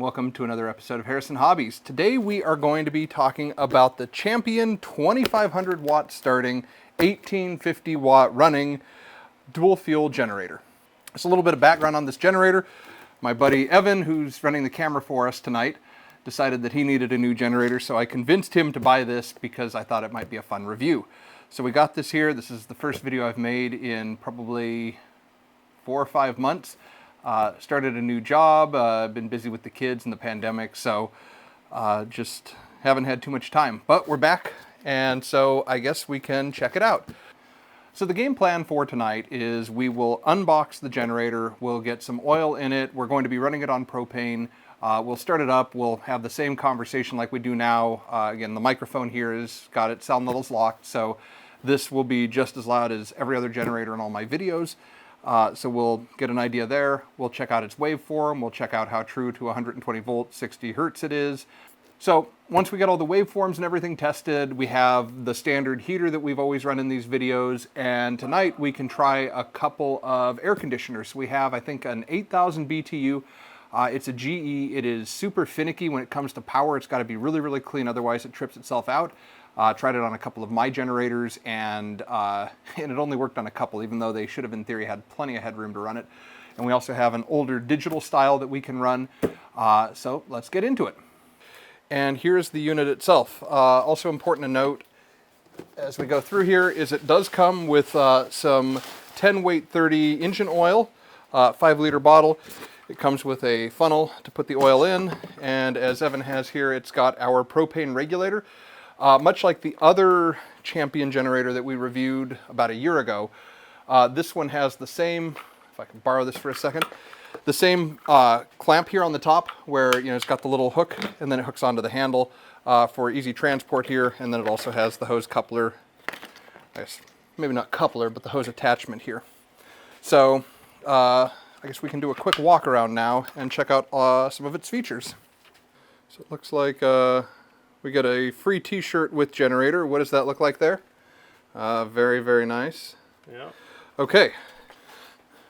welcome to another episode of Harrison Hobbies. Today we are going to be talking about the Champion 2500 watt starting, 1850 watt running dual fuel generator. Just a little bit of background on this generator. My buddy Evan, who's running the camera for us tonight, decided that he needed a new generator, so I convinced him to buy this because I thought it might be a fun review. So we got this here. This is the first video I've made in probably 4 or 5 months. Started a new job, been busy with the kids and the pandemic, so just haven't had too much time. But we're back, and so I guess we can check it out. So the game plan for tonight is we will unbox the generator, we'll get some oil in it, we're going to be running it on propane, we'll start it up, we'll have the same conversation like we do now. Again, the microphone here has got its sound levels locked, so this will be just as loud as every other generator in all my videos. So we'll get an idea there, we'll check out its waveform, we'll check out how true to 120 volt, 60 hertz it is. So once we get all the waveforms and everything tested, we have the standard heater that we've always run in these videos, and tonight we can try a couple of air conditioners. We have, I think, an 8000 BTU. It's a GE. It is super finicky when it comes to power. It's got to be really, really clean, otherwise it trips itself out. Tried it on a couple of my generators, and it only worked on a couple, even though they should have, in theory, had plenty of headroom to run it. And we also have an older digital style that we can run. So let's get into it. And here's the unit itself. Also important to note as we go through here is it does come with some 10 weight 30 engine oil, 5-liter bottle. It comes with a funnel to put the oil in, and as Evan has here, it's got our propane regulator. Much like the other Champion generator that we reviewed about a year ago, this one has the same, if I can borrow this for a second, the same clamp here on the top where, you know, it's got the little hook and then it hooks onto the handle for easy transport here, and then it also has the hose coupler, I guess maybe not coupler, but the hose attachment here. So I guess we can do a quick walk around now and check out some of its features. So it looks like we get a free t-shirt with generator. What does that look like there? Very, very nice. Yeah. Okay.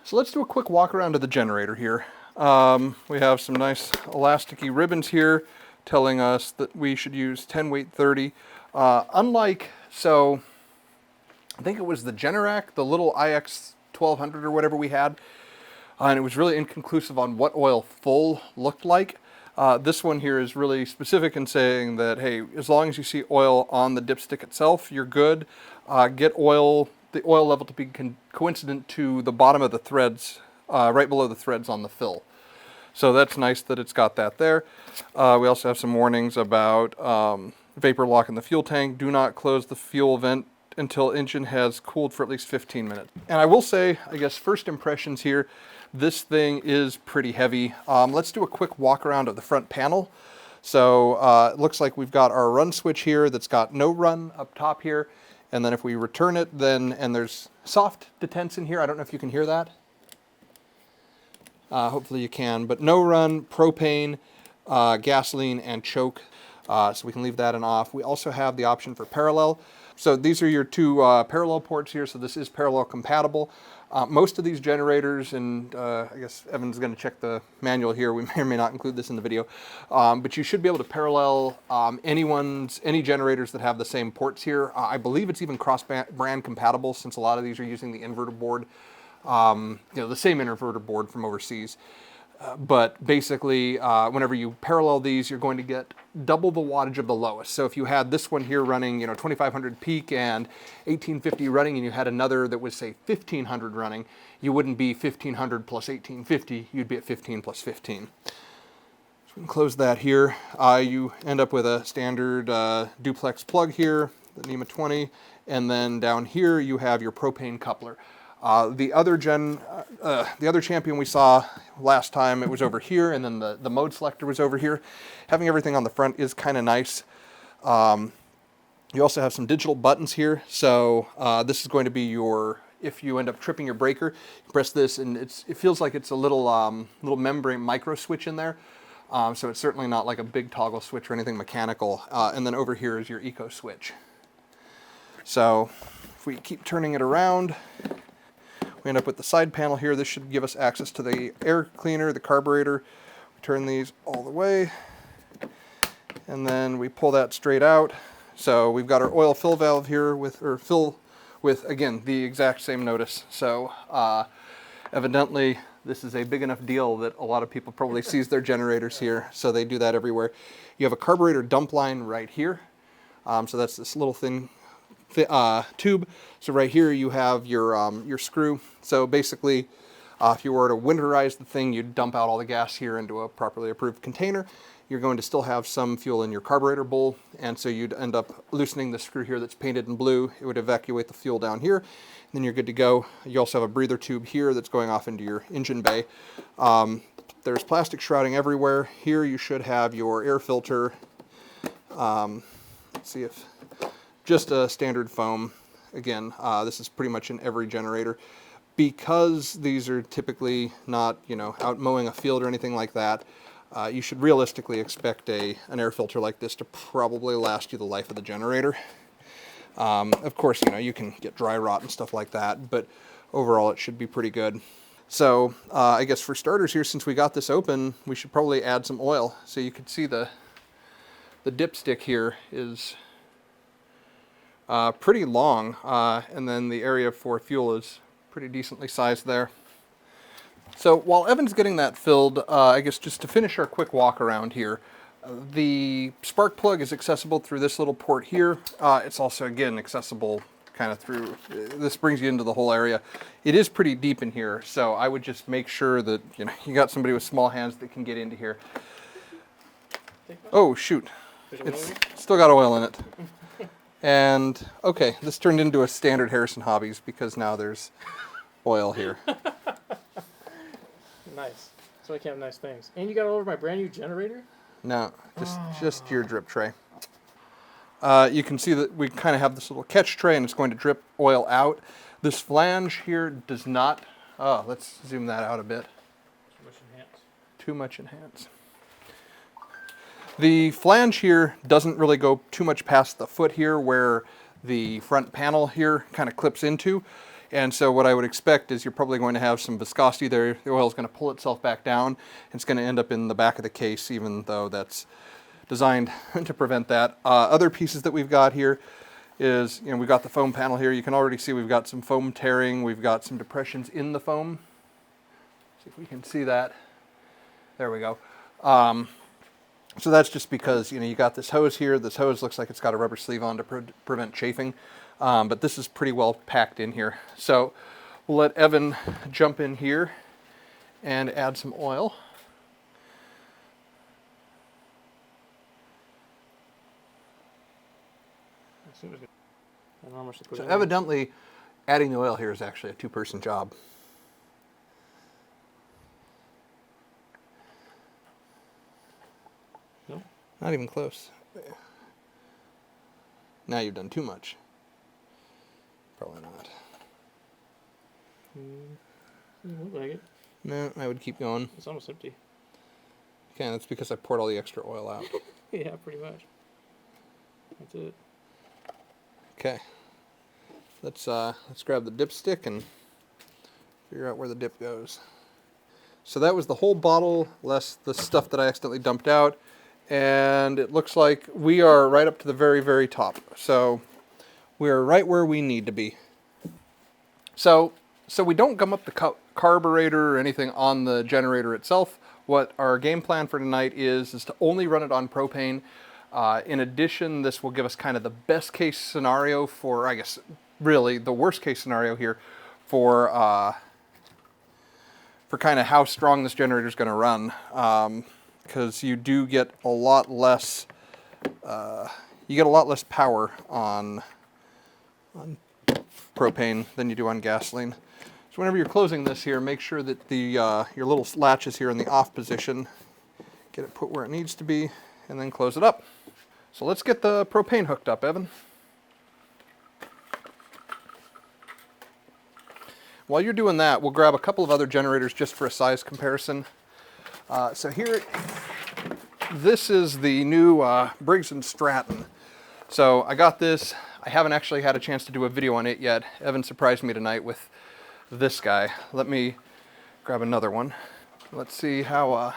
So let's do a quick walk around to the generator here. We have some nice elasticy ribbons here telling us that we should use 10 weight 30. So I think it was the Generac, the little IX 1200 or whatever we had, and it was really inconclusive on what oil full looked like. This one here is really specific in saying that, hey, as long as you see oil on the dipstick itself, you're good. Get the oil level to be coincident to the bottom of the threads, right below the threads on the fill. So that's nice that it's got that there. We also have some warnings about vapor lock in the fuel tank. Do not close the fuel vent until engine has cooled for at least 15 minutes. And I will say, I guess, first impressions here, this thing is pretty heavy. Let's do a quick walk around of the front panel. So it looks like we've got our run switch here that's got no run up top here. And then if we return it, and there's soft detents in here. I don't know if you can hear that. Hopefully you can, but no run, propane, gasoline, and choke. So we can leave that on off. We also have the option for parallel. So these are your two parallel ports here, so this is parallel compatible. Most of these generators, and I guess Evan's going to check the manual here, we may or may not include this in the video, but you should be able to parallel any generators that have the same ports here. I believe it's even cross-brand compatible, since a lot of these are using the inverter board, the same inverter board from overseas. But basically, whenever you parallel these, you're going to get double the wattage of the lowest. So if you had this one here running, 2500 peak and 1850 running, and you had another that was, say, 1500 running, you wouldn't be 1500 plus 1850, you'd be at 15 plus 15. So we can close that here. You end up with a standard duplex plug here, the NEMA 20, and then down here you have your propane coupler. The other Champion we saw last time, it was over here, and then the mode selector was over here. Having everything on the front is kind of nice. You also have some digital buttons here, so this is going to be your, if you end up tripping your breaker, you press this, and it feels like it's a little membrane micro switch in there. So it's certainly not like a big toggle switch or anything mechanical. And then over here is your eco switch. So if we keep turning it around, we end up with the side panel here. This should give us access to the air cleaner, the carburetor. Turn these all the way, and then we pull that straight out. So we've got our oil fill valve here fill with, again, the exact same notice. So evidently this is a big enough deal that a lot of people probably sees their generators here, so they do that everywhere. You have a carburetor dump line right here. So that's this little thin tube. So right here you have your screw. So basically, if you were to winterize the thing, you'd dump out all the gas here into a properly approved container. You're going to still have some fuel in your carburetor bowl, and so you'd end up loosening the screw here that's painted in blue. It would evacuate the fuel down here, and then you're good to go. You also have a breather tube here that's going off into your engine bay. There's plastic shrouding everywhere. Here you should have your air filter. Let's see if just a standard foam. Again, this is pretty much in every generator. Because these are typically not, out mowing a field or anything like that, you should realistically expect an air filter like this to probably last you the life of the generator. Of course, you can get dry rot and stuff like that, but overall it should be pretty good. So I guess for starters here, since we got this open, we should probably add some oil. So you can see the dipstick here is pretty long, and then the area for fuel is pretty decently sized there. So while Evan's getting that filled, I guess just to finish our quick walk around here, the spark plug is accessible through this little port here. It's also, again, accessible kind of through, this brings you into the whole area. It is pretty deep in here, so I would just make sure that, you got somebody with small hands that can get into here. Oh, shoot. It's still got oil in it. And, okay, this turned into a standard Harrison Hobbies because now there's oil here. Nice. So I can have nice things. And you got all over my brand new generator? No, just your drip tray. You can see that we kind of have this little catch tray and it's going to drip oil out. This flange here does not, let's zoom that out a bit. Too much enhance. Too much enhance. The flange here doesn't really go too much past the foot here where the front panel here kind of clips into. And so what I would expect is you're probably going to have some viscosity there. The oil is going to pull itself back down. It's going to end up in the back of the case, even though that's designed to prevent that. Other pieces that we've got here is, we've got the foam panel here. You can already see we've got some foam tearing. We've got some depressions in the foam. See if we can see that. There we go. So that's just because, you got this hose here. This hose looks like it's got a rubber sleeve on to prevent chafing. But this is pretty well packed in here. So we'll let Evan jump in here and add some oil. I don't know how much to put So in evidently, adding the oil here is actually a two-person job. No? Not even close. Now you've done too much. Probably not. Doesn't look like it. No, I would keep going. It's almost empty. Okay, that's because I poured all the extra oil out. Yeah, pretty much. That's it. Okay. Let's grab the dipstick and figure out where the dip goes. So that was the whole bottle, less the stuff that I accidentally dumped out. And it looks like we are right up to the very, very top. So we're right where we need to be. So we don't gum up the carburetor or anything on the generator itself. What our game plan for tonight is to only run it on propane. In addition, this will give us kind of the best case scenario for, I guess, really the worst case scenario here for kind of how strong this generator is going to run. Because you do get a lot less, power on propane than you do on gasoline. So whenever you're closing this here, make sure that the your little latch is here in the off position. Get it put where it needs to be, and then close it up. So let's get the propane hooked up, Evan. While you're doing that, we'll grab a couple of other generators just for a size comparison. So here, this is the new Briggs & Stratton. So I got this. I haven't actually had a chance to do a video on it yet. Evan surprised me tonight with this guy. Let me grab another one. Let's see how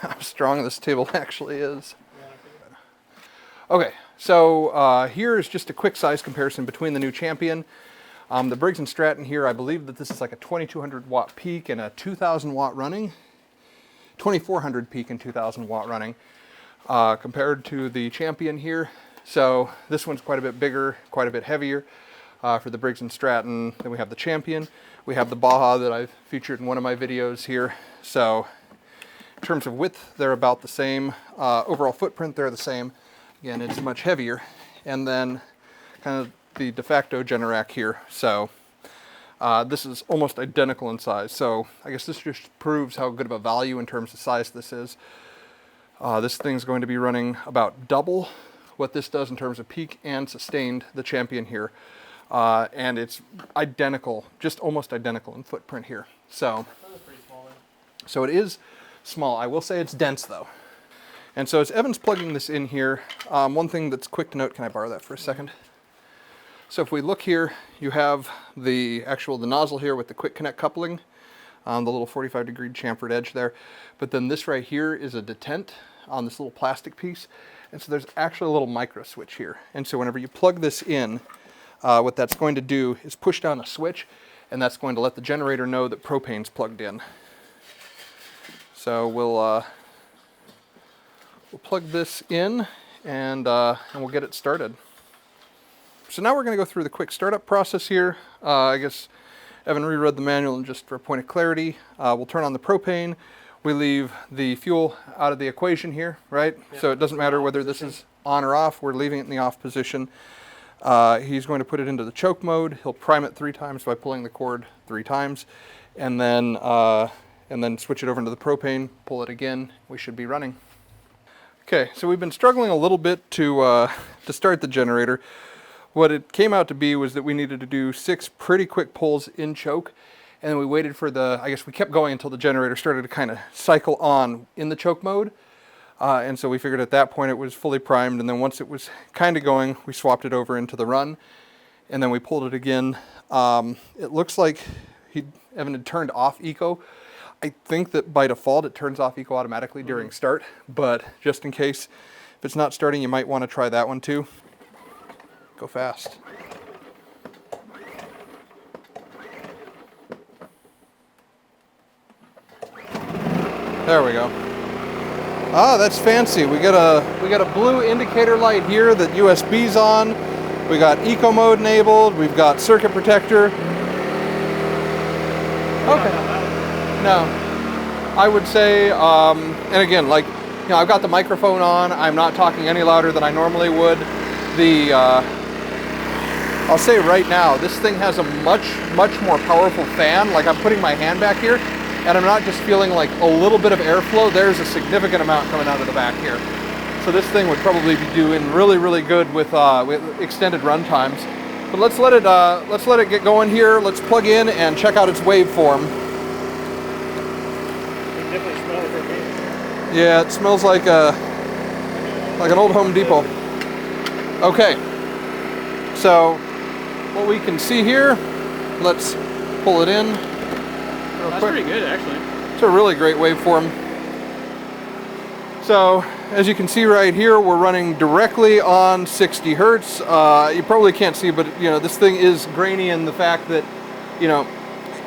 how strong this table actually is. Yeah, I figured. Okay, so here's just a quick size comparison between the new Champion. The Briggs & Stratton here, I believe that this is like a 2200 watt peak and a 2000 watt running. 2400 peak and 2000 watt running compared to the Champion here. So this one's quite a bit bigger, quite a bit heavier for the Briggs & Stratton. Then we have the Champion. We have the Baja that I've featured in one of my videos here. So in terms of width, they're about the same. Overall footprint, they're the same. Again, it's much heavier. And then kind of the de facto Generac here. So this is almost identical in size. So I guess this just proves how good of a value in terms of size this is. This thing's going to be running about double what this does in terms of peak and sustained, the Champion here. And it's identical, just almost identical in footprint here. So, That was pretty small then. so it is small. I will say it's dense though. And so as Evan's plugging this in here, one thing that's quick to note, can I borrow that for a second? So if we look here, you have the nozzle here with the quick connect coupling, the little 45-degree chamfered edge there. But then this right here is a detent on this little plastic piece. And so there's actually a little micro switch here. And so whenever you plug this in, what that's going to do is push down a switch, and that's going to let the generator know that propane's plugged in. So we'll plug this in, and we'll get it started. So now we're going to go through the quick startup process here. I guess Evan reread the manual, and just for a point of clarity, we'll turn on the propane. We leave the fuel out of the equation here, right? Yep. So it doesn't matter whether this is on or off. We're leaving it in the off position. He's going to put it into the choke mode. He'll prime it 3 times by pulling the cord 3 times, and then switch it over into the propane, pull it again. We should be running. Okay, so we've been struggling a little bit to start the generator. What it came out to be was that we needed to do 6 pretty quick pulls in choke, and then we waited for I guess we kept going until the generator started to kind of cycle on in the choke mode. And so we figured at that point it was fully primed, and then once it was kind of going, we swapped it over into the run, and then we pulled it again. It looks like Evan had turned off eco. I think that by default it turns off eco automatically during start, but just in case, if it's not starting, you might want to try that one too. Go fast. There we go. Ah, that's fancy. We got a blue indicator light here that USB's on. We got eco mode enabled. We've got circuit protector. Okay. No, I would say, and again, like, you know, I've got the microphone on. I'm not talking any louder than I normally would. I'll say right now, this thing has a much more powerful fan. Like, I'm putting my hand back here, and I'm not just feeling like a little bit of airflow. There's a significant amount coming out of the back here. So this thing would probably be doing really good with extended run times. But let's let it get going here. Let's plug in and check out its waveform. It definitely smells organic. Yeah, it smells like an old Home Depot. Okay, so what we can see here, let's pull it in real That's quick. pretty good, actually. It's a really great waveform. So as you can see right here, we're running directly on 60 hertz. You probably can't see, but you know, this thing is grainy in the fact that, you know,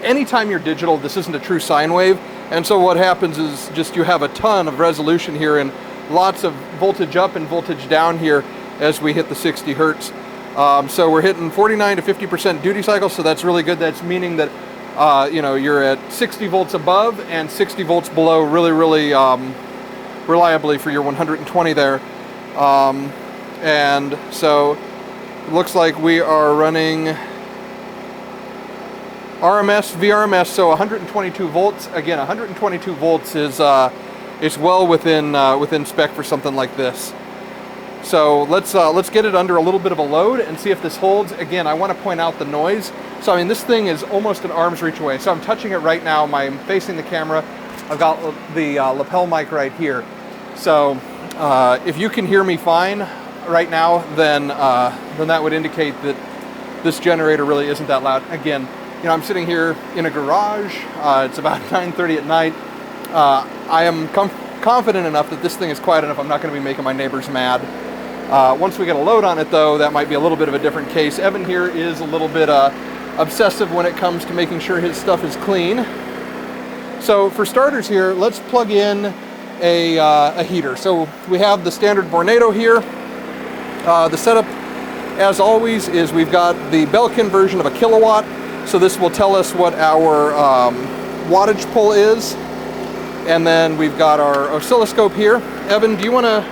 anytime you're digital, this isn't a true sine wave. And so what happens is just you have a ton of resolution here and lots of voltage up and voltage down here as we hit the 60 hertz. So we're hitting 49 to 50% duty cycle, so that's really good. That's meaning that you know, you're at 60 volts above and 60 volts below really reliably for your 120 there. And so it looks like we are running RMS, VRMS, so 122 volts. Again, 122 volts is well within spec for something like this. So let's get it under a little bit of a load and see if this holds. Again, I want to point out the noise. So I mean, this thing is almost an arm's reach away. So I'm touching it right now. I'm facing the camera. I've got the lapel mic right here. So if you can hear me fine right now, then that would indicate that this generator really isn't that loud. Again, you know, I'm sitting here in a garage. It's about 9:30 at night. I am confident enough that this thing is quiet enough I'm not going to be making my neighbors mad. Once we get a load on it though, that might be a little bit of a different case. Evan here is a little bit obsessive when it comes to making sure his stuff is clean. So for starters here, let's plug in a heater. So we have the standard Vornado here. The setup, as always, is we've got the Belkin version of a kilowatt. So this will tell us what our wattage pull is. And then we've got our oscilloscope here. Evan, do you want to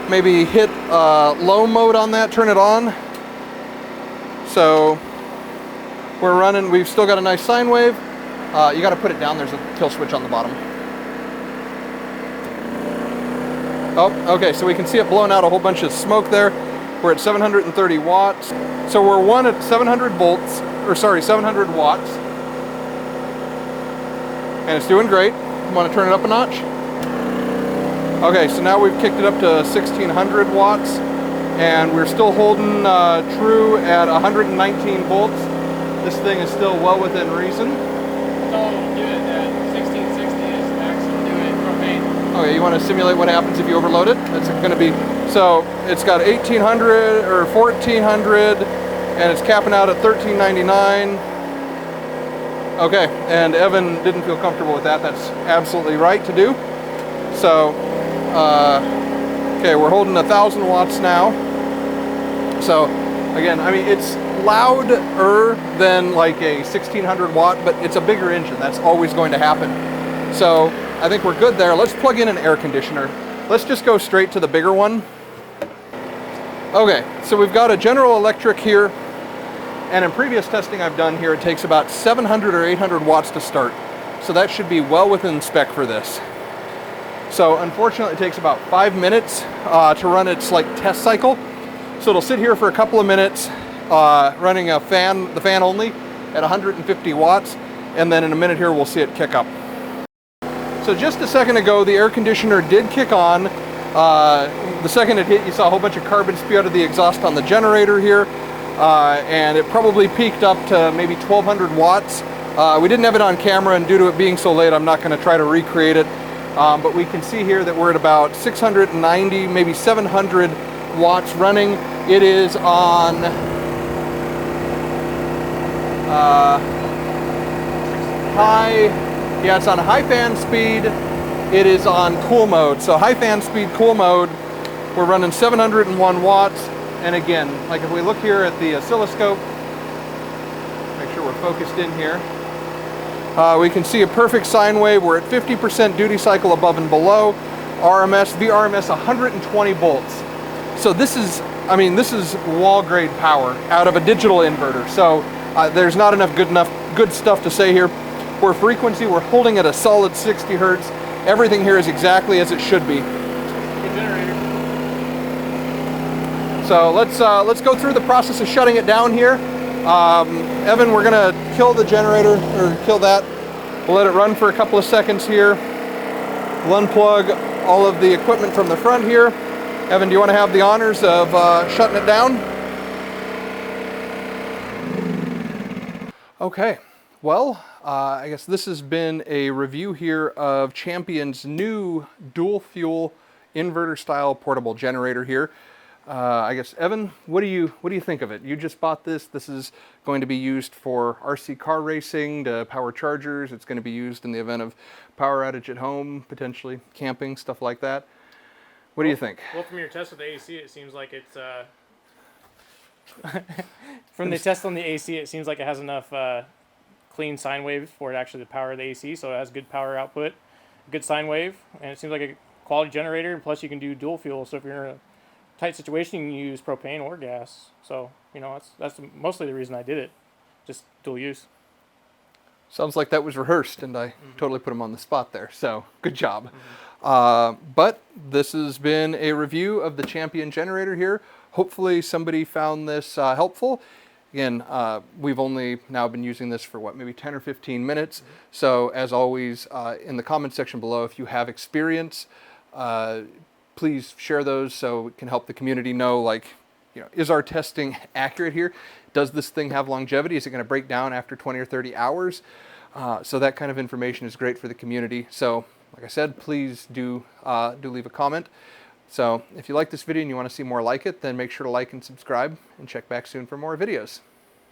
maybe hit low mode on that, turn it on? So we're running, we've still got a nice sine wave. You got to put it down, there's a kill switch on the bottom. Oh, okay, so we can see it blowing out a whole bunch of smoke there. We're at 730 watts. So we're one at 700 volts, or sorry, 700 watts. And it's doing great. Want to turn it up a notch? Okay, so now we've kicked it up to 1600 watts, and we're still holding true at 119 volts. This thing is still well within reason. So do it at 1660 is maximum. Do it propane. Okay, you want to simulate what happens if you overload it? That's going to be, so it's got 1800 or 1400, and it's capping out at 1399. Okay, and Evan didn't feel comfortable with that. That's absolutely right to do. So, okay, we're holding 1000 watts now. So, again, I mean, it's louder than like a 1600 watt, but it's a bigger engine. That's always going to happen. So, I think we're good there. Let's plug in an air conditioner. Let's just go straight to the bigger one. Okay, so we've got a General Electric here. And in previous testing I've done here, it takes about 700 or 800 watts to start. So that should be well within spec for this. So unfortunately it takes about 5 minutes to run its like test cycle. So it'll sit here for a couple of minutes running a fan, the fan only, at 150 watts. And then in a minute here we'll see it kick up. So just a second ago the air conditioner did kick on. The second it hit, you saw a whole bunch of carbon spew out of the exhaust on the generator here. And it probably peaked up to maybe 1200 watts. We didn't have it on camera, and due to it being so late, I'm not going to try to recreate it. But we can see here that we're at about 690, maybe 700 watts running. It is on it's on high fan speed. It is on cool mode. So high fan speed, cool mode, we're running 701 watts. And again, like if we look here at the oscilloscope, make sure we're focused in here, we can see a perfect sine wave. We're at 50% duty cycle above and below. VRMS 120 volts. So this is, I mean, this is wall grade power out of a digital inverter. So there's not enough good stuff to say here. For frequency, we're holding at a solid 60 hertz. Everything here is exactly as it should be. Good generator. So let's go through the process of shutting it down here. Evan, we're gonna kill the generator, or kill that. We'll let it run for a couple of seconds here. We'll unplug all of the equipment from the front here. Evan, do you want to have the honors of shutting it down? Okay, well, I guess this has been a review here of Champion's new dual fuel inverter style portable generator here. I guess, Evan, what do you think of it? You just bought this. This is going to be used for RC car racing, to power chargers. It's going to be used in the event of power outage at home, potentially camping, stuff like that. What do you think? Well, from your test with the AC, it seems like it's from the test on the AC, it seems like it has enough clean sine wave for it actually to power the AC. So it has good power output, good sine wave, and it seems like a quality generator. And plus, you can do dual fuel. So if you're in a tight situation, you can use propane or gas. So, you know, that's mostly the reason I did it, just dual use. Sounds like that was rehearsed, and I totally put him on the spot there. So good job. But this has been a review of the Champion generator here. Hopefully somebody found this helpful. Again, we've only now been using this for what, maybe 10 or 15 minutes. So as always, in the comment section below, if you have experience, please share those so it can help the community know, like, you know, is our testing accurate here? Does this thing have longevity? Is it going to break down after 20 or 30 hours? So that kind of information is great for the community. So Like I said, please do leave a comment. So if you like this video and you want to see more like it, then make sure to like and subscribe and check back soon for more videos.